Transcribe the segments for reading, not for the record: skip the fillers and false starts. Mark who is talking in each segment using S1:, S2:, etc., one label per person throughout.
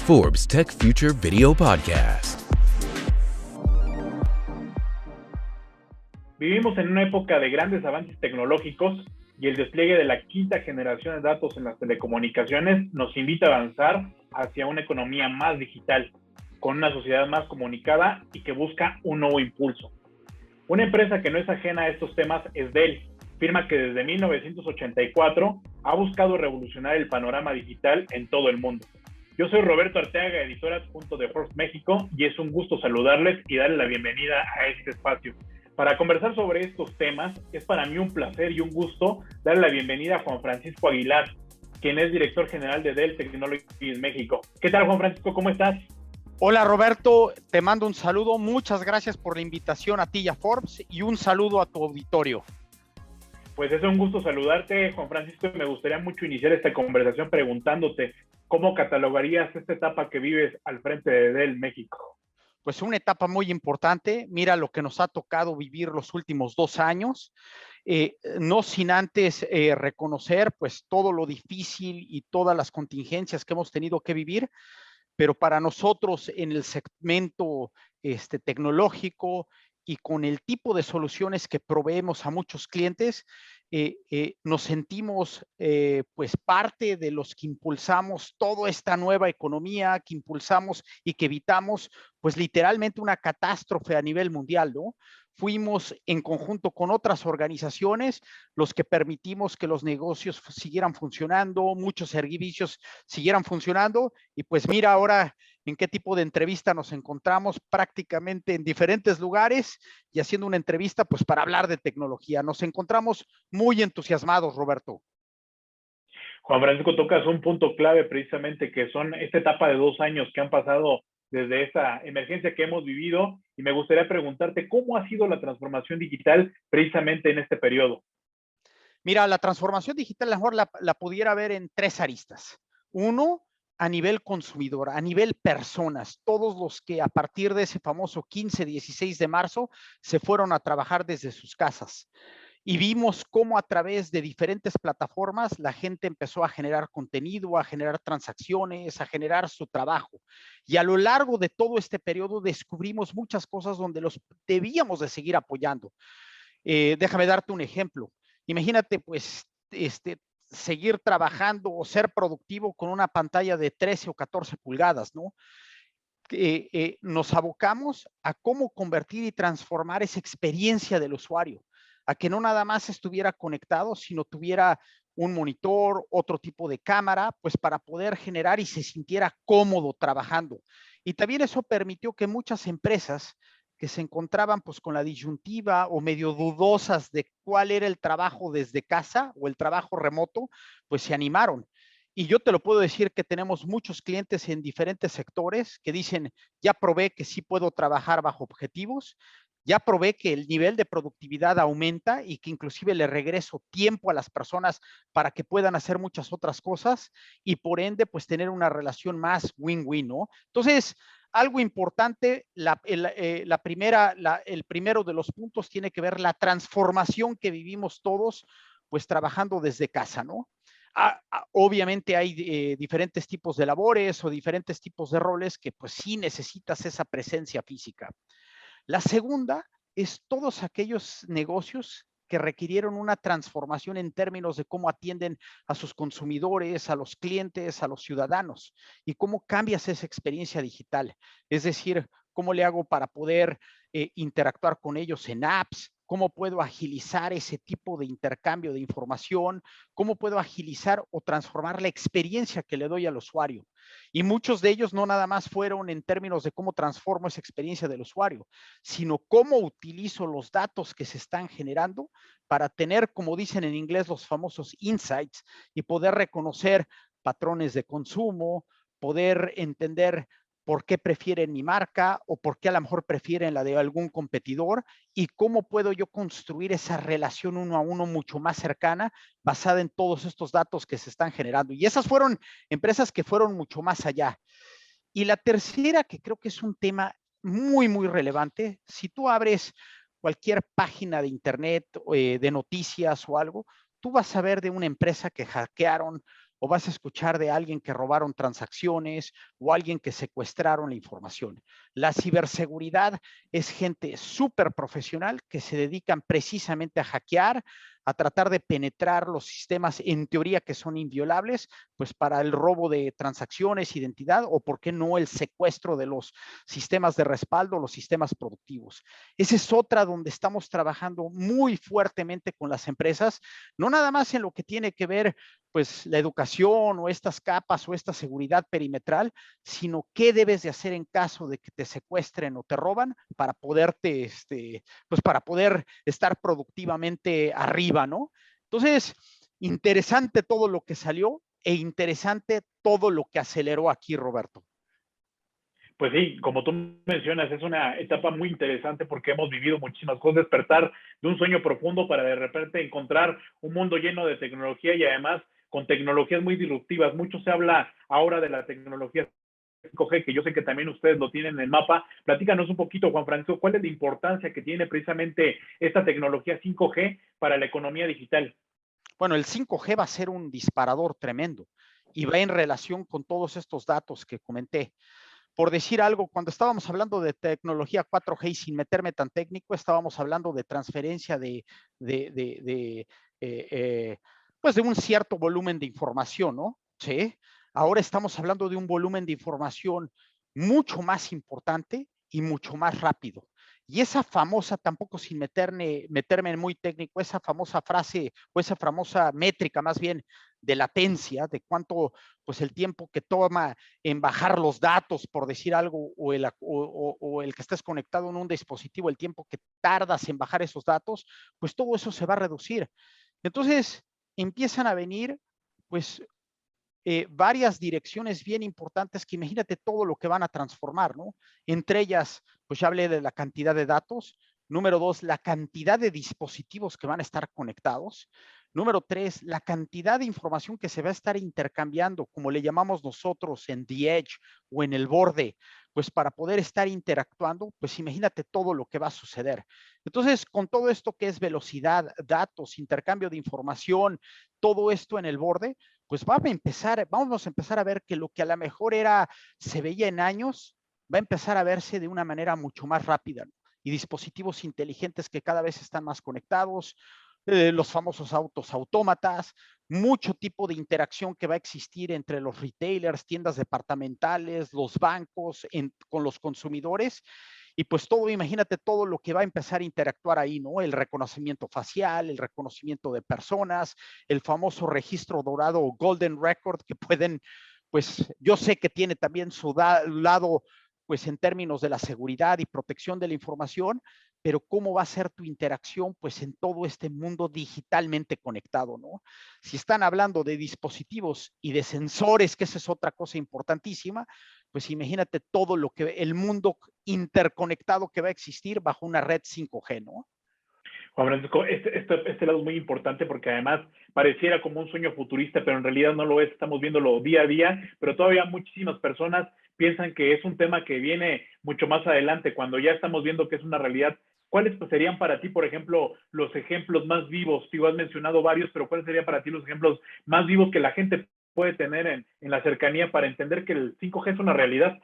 S1: Forbes Tech Future Video Podcast.
S2: Vivimos en una época de grandes avances tecnológicos y el despliegue de la quinta generación de datos en las telecomunicaciones nos invita a avanzar hacia una economía más digital, con una sociedad más comunicada y que busca un nuevo impulso. Una empresa que no es ajena a estos temas es Dell, firma que desde 1984 ha buscado revolucionar el panorama digital en todo el mundo. Yo soy Roberto Arteaga, editor adjunto de Forbes México, y es un gusto saludarles y darles la bienvenida a este espacio. Para conversar sobre estos temas, es para mí un placer y un gusto darle la bienvenida a Juan Francisco Aguilar, quien es director general de Dell Technologies México. ¿Qué tal, Juan Francisco? ¿Cómo estás?
S3: Hola, Roberto, te mando un saludo. Muchas gracias por la invitación a ti y a Forbes, y un saludo a tu auditorio.
S2: Pues es un gusto saludarte, Juan Francisco, y me gustaría mucho iniciar esta conversación preguntándote ¿cómo catalogarías esta etapa que vives al frente de Dell México?
S3: Pues una etapa muy importante. Mira lo que nos ha tocado vivir los últimos 2 años, no sin antes reconocer pues todo lo difícil y todas las contingencias que hemos tenido que vivir, pero para nosotros en el segmento tecnológico y con el tipo de soluciones que proveemos a muchos clientes, nos sentimos pues parte de los que impulsamos toda esta nueva economía, que impulsamos y que evitamos pues literalmente una catástrofe a nivel mundial, ¿no? Fuimos en conjunto con otras organizaciones los que permitimos que los negocios siguieran funcionando, muchos servicios siguieran funcionando, y pues mira ahora en qué tipo de entrevista nos encontramos, prácticamente en diferentes lugares y haciendo una entrevista pues para hablar de tecnología. Nos encontramos muy entusiasmados, Roberto.
S2: Juan Francisco, tocas un punto clave precisamente, que son esta etapa de 2 años que han pasado desde esta emergencia que hemos vivido, y me gustaría preguntarte cómo ha sido la transformación digital precisamente en este periodo.
S3: Mira, la transformación digital a lo mejor la pudiera ver en 3 aristas. Uno, a nivel consumidor, a nivel personas, todos los que a partir de ese famoso 15-16 de marzo se fueron a trabajar desde sus casas. Y vimos cómo a través de diferentes plataformas la gente empezó a generar contenido, a generar transacciones, a generar su trabajo. Y a lo largo de todo este periodo descubrimos muchas cosas donde los debíamos de seguir apoyando. Déjame darte un ejemplo. Imagínate, pues, seguir trabajando o ser productivo con una pantalla de 13 o 14 pulgadas, ¿no? Nos abocamos a cómo convertir y transformar esa experiencia del usuario, a que no nada más estuviera conectado, sino tuviera un monitor, otro tipo de cámara, pues para poder generar y se sintiera cómodo trabajando. Y también eso permitió que muchas empresas que se encontraban pues con la disyuntiva o medio dudosas de cuál era el trabajo desde casa o el trabajo remoto, pues se animaron. Y yo te lo puedo decir que tenemos muchos clientes en diferentes sectores que dicen, ya probé que sí puedo trabajar bajo objetivos, ya probé que el nivel de productividad aumenta y que inclusive le regreso tiempo a las personas para que puedan hacer muchas otras cosas, y por ende pues tener una relación más win-win, ¿no? Entonces, algo importante, el primero de los puntos tiene que ver la transformación que vivimos todos pues trabajando desde casa, ¿no? Obviamente hay diferentes tipos de labores o diferentes tipos de roles que pues sí necesitas esa presencia física. La segunda es todos aquellos negocios que requirieron una transformación en términos de cómo atienden a sus consumidores, a los clientes, a los ciudadanos, y cómo cambias esa experiencia digital. Es decir, cómo le hago para poder interactuar con ellos en apps, cómo puedo agilizar ese tipo de intercambio de información, cómo puedo agilizar o transformar la experiencia que le doy al usuario. Y muchos de ellos no nada más fueron en términos de cómo transformo esa experiencia del usuario, sino cómo utilizo los datos que se están generando para tener, como dicen en inglés, los famosos insights, y poder reconocer patrones de consumo, poder entender por qué prefieren mi marca o por qué a lo mejor prefieren la de algún competidor, y cómo puedo yo construir esa relación uno a uno mucho más cercana basada en todos estos datos que se están generando. Y esas fueron empresas que fueron mucho más allá. Y la tercera, que creo que es un tema muy, muy relevante, si tú abres cualquier página de internet, de noticias o algo, tú vas a ver de una empresa que hackearon o vas a escuchar de alguien que robaron transacciones o alguien que secuestraron la información. La ciberseguridad es gente súper profesional que se dedican precisamente a hackear, a tratar de penetrar los sistemas en teoría que son inviolables, pues para el robo de transacciones, identidad o, por qué no, el secuestro de los sistemas de respaldo, los sistemas productivos. Esa es otra donde estamos trabajando muy fuertemente con las empresas, no nada más en lo que tiene que ver pues la educación o estas capas o esta seguridad perimetral, sino qué debes de hacer en caso de que te secuestren o te roban para poderte, pues para poder estar productivamente arriba, ¿no? Entonces, interesante todo lo que salió e interesante todo lo que aceleró aquí, Roberto.
S2: Pues sí, como tú mencionas, es una etapa muy interesante porque hemos vivido muchísimas cosas, despertar de un sueño profundo para de repente encontrar un mundo lleno de tecnología y además con tecnologías muy disruptivas. Mucho se habla ahora de la tecnología 5G, que yo sé que también ustedes lo tienen en el mapa. Platícanos un poquito, Juan Francisco, ¿cuál es la importancia que tiene precisamente esta tecnología 5G para la economía digital?
S3: Bueno, el 5G va a ser un disparador tremendo y va en relación con todos estos datos que comenté. Por decir algo, cuando estábamos hablando de tecnología 4G y sin meterme tan técnico, estábamos hablando de transferencia de pues de un cierto volumen de información, ¿no? Sí. Ahora estamos hablando de un volumen de información mucho más importante y mucho más rápido. Y esa famosa, tampoco sin meterme en muy técnico, esa famosa frase o esa famosa métrica más bien de latencia, de cuánto, pues el tiempo que toma en bajar los datos, por decir algo, o el que estés conectado en un dispositivo, el tiempo que tardas en bajar esos datos, pues todo eso se va a reducir. Entonces, empiezan a venir, pues, varias direcciones bien importantes que imagínate todo lo que van a transformar, ¿no? Entre ellas, pues ya hablé de la cantidad de datos. Número 2, la cantidad de dispositivos que van a estar conectados. Número 3, la cantidad de información que se va a estar intercambiando, como le llamamos nosotros en the edge o en el borde, pues para poder estar interactuando, pues imagínate todo lo que va a suceder. Entonces, con todo esto que es velocidad, datos, intercambio de información, todo esto en el borde, pues vamos a empezar a ver que lo que a lo mejor se veía en años, va a empezar a verse de una manera mucho más rápida, ¿no? Y dispositivos inteligentes que cada vez están más conectados, los famosos autos autómatas, mucho tipo de interacción que va a existir entre los retailers, tiendas departamentales, los bancos, con los consumidores. Y pues todo, imagínate todo lo que va a empezar a interactuar ahí, ¿no? El reconocimiento facial, el reconocimiento de personas, el famoso registro dorado o Golden Record que pueden, pues yo sé que tiene también su lado, pues en términos de la seguridad y protección de la información, pero cómo va a ser tu interacción, pues en todo este mundo digitalmente conectado, ¿no? Si están hablando de dispositivos y de sensores, que esa es otra cosa importantísima, pues imagínate todo lo que el mundo interconectado que va a existir bajo una red 5G, ¿no?
S2: Juan Francisco, este lado es muy importante porque además pareciera como un sueño futurista, pero en realidad no lo es, estamos viéndolo día a día, pero todavía muchísimas personas piensan que es un tema que viene mucho más adelante, cuando ya estamos viendo que es una realidad. ¿Cuáles serían para ti, por ejemplo, los ejemplos más vivos? Tú has mencionado varios, pero ¿cuáles serían para ti los ejemplos más vivos que la gente puede tener en la cercanía para entender que el 5G es una realidad?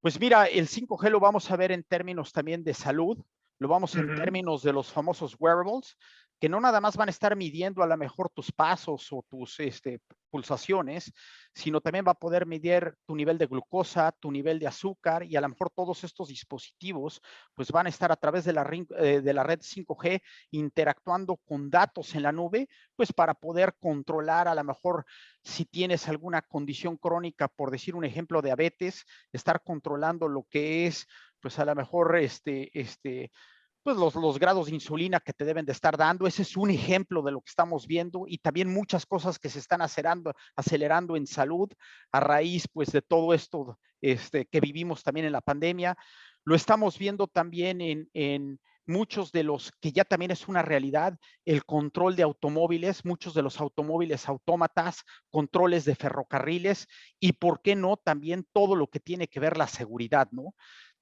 S3: Pues mira, el 5G lo vamos a ver en términos también de salud, lo vamos en
S2: Uh-huh.
S3: términos de los famosos wearables, que no nada más van a estar midiendo a lo mejor tus pasos o tus pulsaciones, sino también va a poder medir tu nivel de glucosa, tu nivel de azúcar y a lo mejor todos estos dispositivos pues van a estar a través de la red 5G interactuando con datos en la nube, pues para poder controlar a lo mejor si tienes alguna condición crónica, por decir un ejemplo, diabetes, estar controlando lo que es pues a lo mejor pues los grados de insulina que te deben de estar dando. Ese es un ejemplo de lo que estamos viendo y también muchas cosas que se están acelerando en salud a raíz pues de todo esto que vivimos también en la pandemia. Lo estamos viendo también en muchos de los que ya también es una realidad, el control de automóviles, muchos de los automóviles autómatas, controles de ferrocarriles y, ¿por qué no?, también todo lo que tiene que ver la seguridad, ¿no?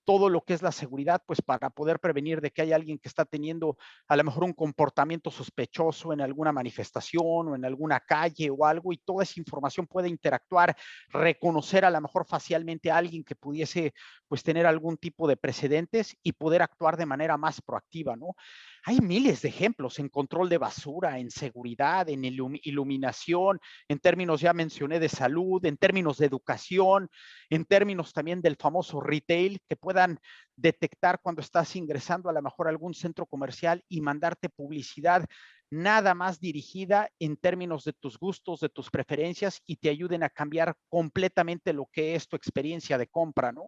S3: todo lo que es la seguridad, pues para poder prevenir de que hay alguien que está teniendo a lo mejor un comportamiento sospechoso en alguna manifestación o en alguna calle o algo, y toda esa información puede interactuar, reconocer a lo mejor facialmente a alguien que pudiese pues tener algún tipo de precedentes y poder actuar de manera más proactiva, ¿no? Hay miles de ejemplos en control de basura, en seguridad, en iluminación, en términos, ya mencioné, de salud, en términos de educación, en términos también del famoso retail, que puedan detectar cuando estás ingresando a lo mejor a algún centro comercial y mandarte publicidad nada más dirigida en términos de tus gustos, de tus preferencias, y te ayuden a cambiar completamente lo que es tu experiencia de compra, ¿no?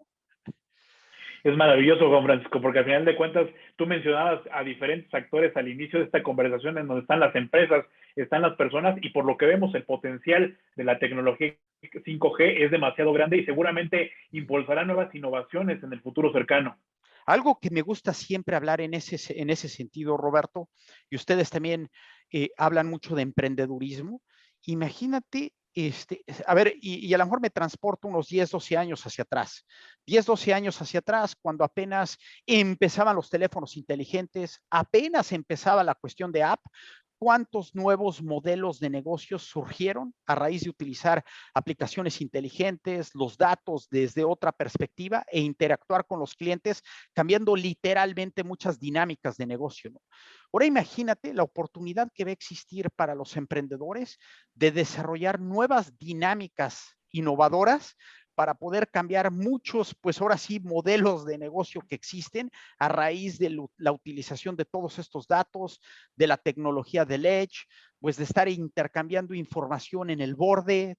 S2: Es maravilloso, Juan Francisco, porque al final de cuentas tú mencionabas a diferentes actores al inicio de esta conversación en donde están las empresas, están las personas y por lo que vemos el potencial de la tecnología 5G es demasiado grande y seguramente impulsará nuevas innovaciones en el futuro cercano.
S3: Algo que me gusta siempre hablar en ese sentido, Roberto, y ustedes también hablan mucho de emprendedurismo. Imagínate, a ver, y a lo mejor me transporto unos 10, 12 años hacia atrás. 10, 12 años hacia atrás, cuando apenas empezaban los teléfonos inteligentes, apenas empezaba la cuestión de app, cuántos nuevos modelos de negocios surgieron a raíz de utilizar aplicaciones inteligentes, los datos desde otra perspectiva e interactuar con los clientes, cambiando literalmente muchas dinámicas de negocio, ¿no? Ahora imagínate la oportunidad que va a existir para los emprendedores de desarrollar nuevas dinámicas innovadoras para poder cambiar muchos, pues ahora sí, modelos de negocio que existen a raíz de la utilización de todos estos datos, de la tecnología del Edge, pues de estar intercambiando información en el borde.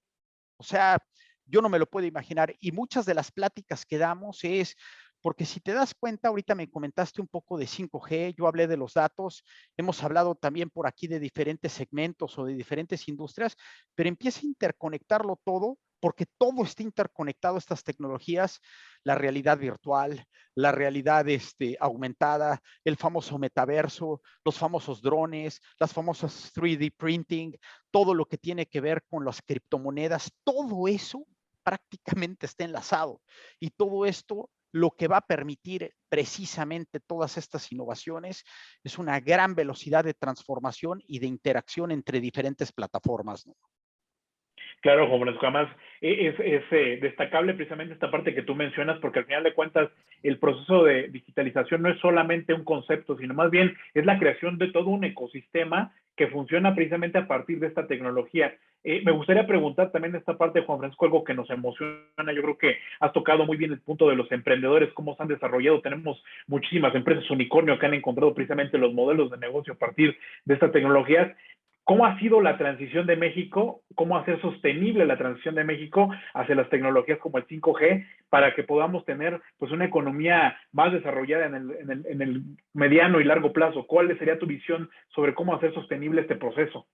S3: O sea, yo no me lo puedo imaginar. Y muchas de las pláticas que damos es, porque si te das cuenta, ahorita me comentaste un poco de 5G, yo hablé de los datos, hemos hablado también por aquí de diferentes segmentos o de diferentes industrias, pero empieza a interconectarlo todo, porque todo está interconectado, estas tecnologías, la realidad virtual, la realidad aumentada, el famoso metaverso, los famosos drones, las famosas 3D printing, todo lo que tiene que ver con las criptomonedas, todo eso prácticamente está enlazado. Y todo esto lo que va a permitir precisamente todas estas innovaciones es una gran velocidad de transformación y de interacción entre diferentes plataformas, ¿no?
S2: Claro, Juan Francisco, además es destacable precisamente esta parte que tú mencionas, porque al final de cuentas el proceso de digitalización no es solamente un concepto, sino más bien es la creación de todo un ecosistema que funciona precisamente a partir de esta tecnología. Me gustaría preguntar también esta parte, Juan Francisco, algo que nos emociona. Yo creo que has tocado muy bien el punto de los emprendedores, cómo se han desarrollado. Tenemos muchísimas empresas unicornio que han encontrado precisamente los modelos de negocio a partir de estas tecnologías. ¿Cómo ha sido la transición de México? ¿Cómo hacer sostenible la transición de México hacia las tecnologías como el 5G para que podamos tener pues una economía más desarrollada en el mediano y largo plazo? ¿Cuál sería tu visión sobre cómo hacer sostenible este proceso?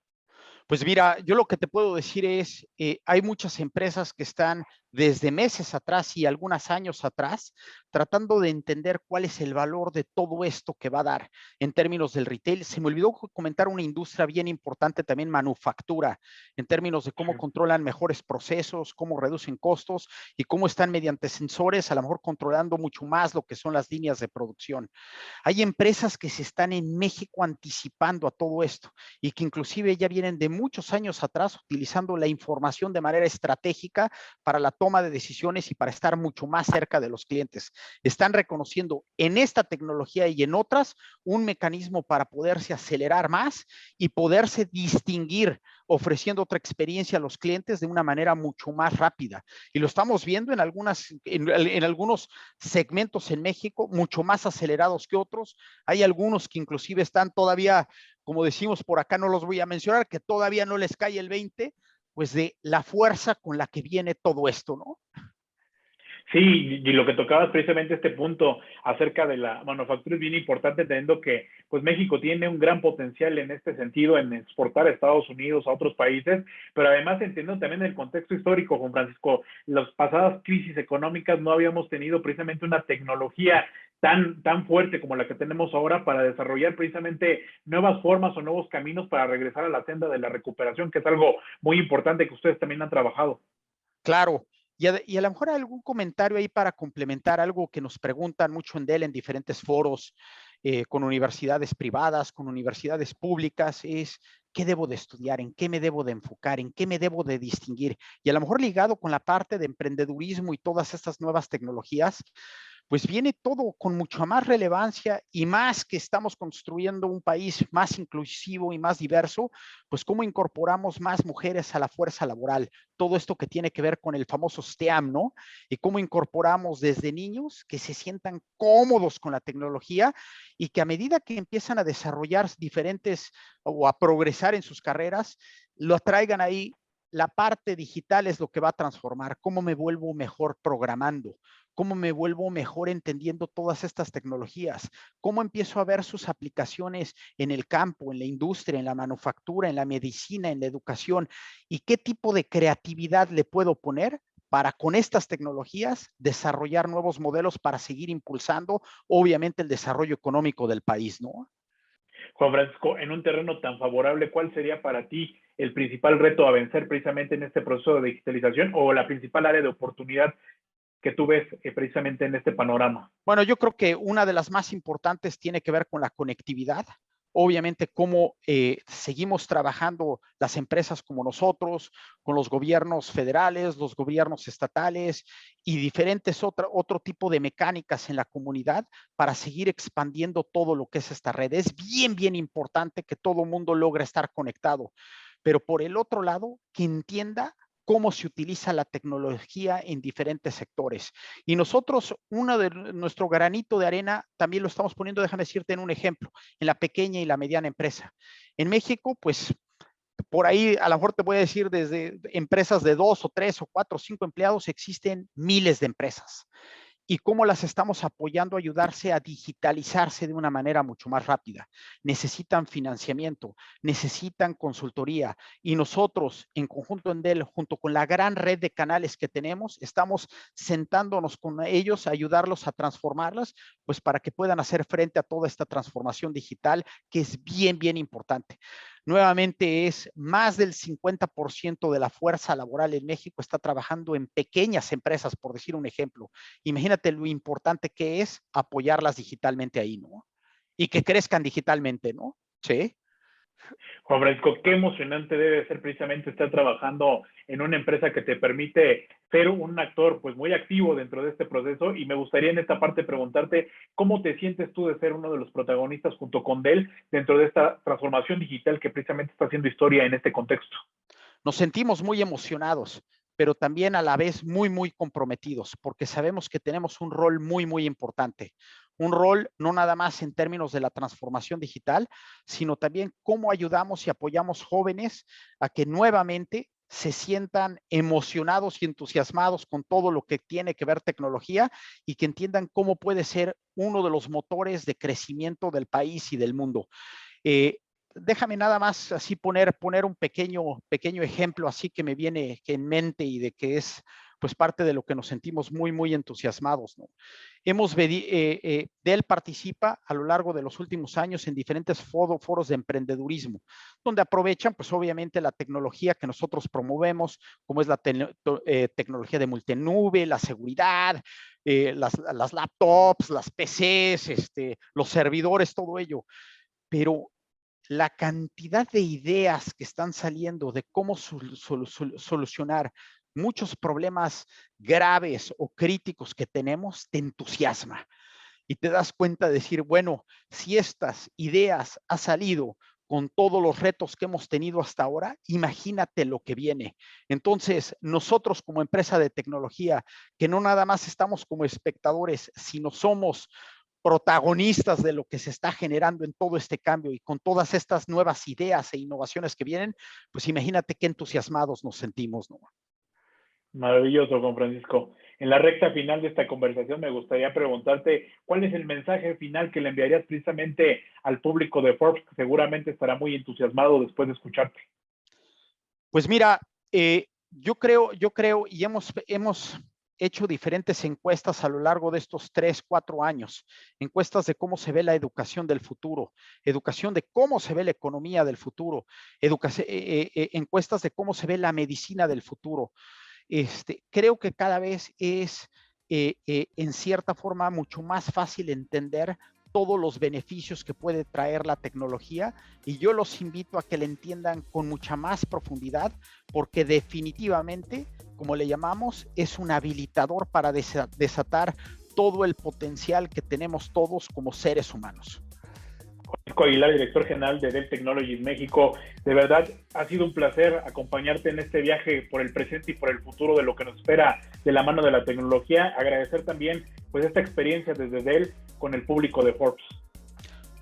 S3: Pues mira, yo lo que te puedo decir es, hay muchas empresas que están desde meses atrás y algunos años atrás tratando de entender cuál es el valor de todo esto que va a dar en términos del retail. Se me olvidó comentar una industria bien importante también, manufactura, en términos de cómo controlan mejores procesos, cómo reducen costos y cómo están mediante sensores a lo mejor controlando mucho más lo que son las líneas de producción. Hay empresas que se están en México anticipando a todo esto y que inclusive ya vienen de muchos años atrás utilizando la información de manera estratégica para la toma de decisiones y para estar mucho más cerca de los clientes. Están reconociendo en esta tecnología y en otras un mecanismo para poderse acelerar más y poderse distinguir ofreciendo otra experiencia a los clientes de una manera mucho más rápida. Y lo estamos viendo en algunos segmentos en México, mucho más acelerados que otros. Hay algunos que inclusive están todavía, como decimos por acá, no los voy a mencionar, que todavía no les cae el 20, pues de la fuerza con la que viene todo esto, ¿no?
S2: Sí, y lo que tocabas precisamente este punto acerca de la manufactura es bien importante, teniendo que pues México tiene un gran potencial en este sentido, en exportar a Estados Unidos, a otros países, pero además entendiendo también el contexto histórico, Juan Francisco, las pasadas crisis económicas no habíamos tenido precisamente una tecnología tan fuerte como la que tenemos ahora para desarrollar precisamente nuevas formas o nuevos caminos para regresar a la senda de la recuperación, que es algo muy importante que ustedes también han trabajado.
S3: Claro, Y a lo mejor algún comentario ahí para complementar algo que nos preguntan mucho en Dell en diferentes foros, con universidades privadas, con universidades públicas, es qué debo de estudiar, en qué me debo de enfocar, en qué me debo de distinguir. Y a lo mejor ligado con la parte de emprendedurismo y todas estas nuevas tecnologías, pues viene todo con mucha más relevancia y más que estamos construyendo un país más inclusivo y más diverso, pues cómo incorporamos más mujeres a la fuerza laboral. Todo esto que tiene que ver con el famoso STEAM, ¿no? Y cómo incorporamos desde niños que se sientan cómodos con la tecnología y que a medida que empiezan a desarrollar diferentes o a progresar en sus carreras, lo atraigan ahí. La parte digital es lo que va a transformar, cómo me vuelvo mejor programando, cómo me vuelvo mejor entendiendo todas estas tecnologías, cómo empiezo a ver sus aplicaciones en el campo, en la industria, en la manufactura, en la medicina, en la educación, y qué tipo de creatividad le puedo poner para con estas tecnologías desarrollar nuevos modelos para seguir impulsando, obviamente, el desarrollo económico del país, ¿no?
S2: Juan Francisco, en un terreno tan favorable, ¿cuál sería para ti el principal reto a vencer precisamente en este proceso de digitalización o la principal área de oportunidad que tú ves precisamente en este panorama?
S3: Bueno, yo creo que una de las más importantes tiene que ver con la conectividad. Obviamente, cómo seguimos trabajando las empresas como nosotros, con los gobiernos federales, los gobiernos estatales y diferentes otro tipo de mecánicas en la comunidad para seguir expandiendo todo lo que es esta red. Es bien, bien importante que todo el mundo logre estar conectado, pero por el otro lado, que entienda cómo se utiliza la tecnología en diferentes sectores. Y nosotros, uno de nuestro granito de arena, también lo estamos poniendo, déjame decirte en un ejemplo, en la pequeña y la mediana empresa. En México, pues por ahí a lo mejor te voy a decir, desde empresas de 2 o 3 o 4 o 5 empleados, existen miles de empresas y cómo las estamos apoyando a ayudarse a digitalizarse de una manera mucho más rápida. Necesitan financiamiento, necesitan consultoría y nosotros en conjunto en Dell, junto con la gran red de canales que tenemos, estamos sentándonos con ellos a ayudarlos a transformarlas, pues para que puedan hacer frente a toda esta transformación digital que es bien, bien importante. Nuevamente es más del 50% de la fuerza laboral en México está trabajando en pequeñas empresas, por decir un ejemplo. Imagínate lo importante que es apoyarlas digitalmente ahí, ¿no? Y que crezcan digitalmente, ¿no? Sí.
S2: Juan Francisco, qué emocionante debe ser precisamente estar trabajando en una empresa que te permite ser un actor pues muy activo dentro de este proceso, y me gustaría en esta parte preguntarte cómo te sientes tú de ser uno de los protagonistas junto con Dell dentro de esta transformación digital que precisamente está haciendo historia en este contexto.
S3: Nos sentimos muy emocionados, pero también a la vez muy, muy comprometidos, porque sabemos que tenemos un rol muy, muy importante. Un rol no nada más en términos de la transformación digital, sino también cómo ayudamos y apoyamos jóvenes a que nuevamente se sientan emocionados y entusiasmados con todo lo que tiene que ver tecnología y que entiendan cómo puede ser uno de los motores de crecimiento del país y del mundo. Eh, Déjame nada más así poner un pequeño ejemplo así que me viene en mente y de que es pues parte de lo que nos sentimos muy, muy entusiasmados, ¿no? Dell participa a lo largo de los últimos años en diferentes foros de emprendedurismo, donde aprovechan pues obviamente la tecnología que nosotros promovemos, como es la tecnología de multinube, la seguridad, las laptops, las PCs, los servidores, todo ello. Pero la cantidad de ideas que están saliendo de cómo solucionar muchos problemas graves o críticos que tenemos, te entusiasma y te das cuenta de decir, bueno, si estas ideas han salido con todos los retos que hemos tenido hasta ahora, imagínate lo que viene. Entonces, nosotros como empresa de tecnología, que no nada más estamos como espectadores, sino somos protagonistas de lo que se está generando en todo este cambio y con todas estas nuevas ideas e innovaciones que vienen, pues imagínate qué entusiasmados nos sentimos, ¿no?
S2: Maravilloso, Juan Francisco. En la recta final de esta conversación me gustaría preguntarte cuál es el mensaje final que le enviarías precisamente al público de Forbes, que seguramente estará muy entusiasmado después de escucharte.
S3: Pues mira, yo creo y hemos hecho diferentes encuestas a lo largo de estos 3, 4 años, encuestas de cómo se ve la educación del futuro, educación de cómo se ve la economía del futuro, encuestas de cómo se ve la medicina del futuro. creo que cada vez es en cierta forma mucho más fácil entender todos los beneficios que puede traer la tecnología, y yo los invito a que la entiendan con mucha más profundidad, porque definitivamente, como le llamamos, es un habilitador para desatar todo el potencial que tenemos todos como seres humanos.
S2: Francisco Aguilar, director general de Dell Technologies México, de verdad ha sido un placer acompañarte en este viaje por el presente y por el futuro de lo que nos espera de la mano de la tecnología. Agradecer también pues esta experiencia desde Dell con el público de Forbes.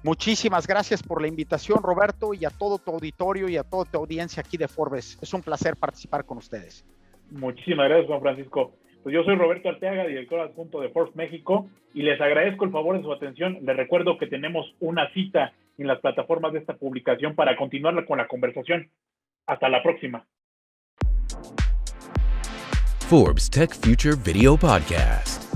S3: Muchísimas gracias por la invitación, Roberto, y a todo tu auditorio y a toda tu audiencia aquí de Forbes. Es un placer participar con ustedes.
S2: Muchísimas gracias, Juan Francisco. Pues yo soy Roberto Arteaga, director adjunto de Forbes México, y les agradezco el favor de su atención. Les recuerdo que tenemos una cita en las plataformas de esta publicación para continuar con la conversación. Hasta la próxima.
S1: Forbes Tech Future Video Podcast.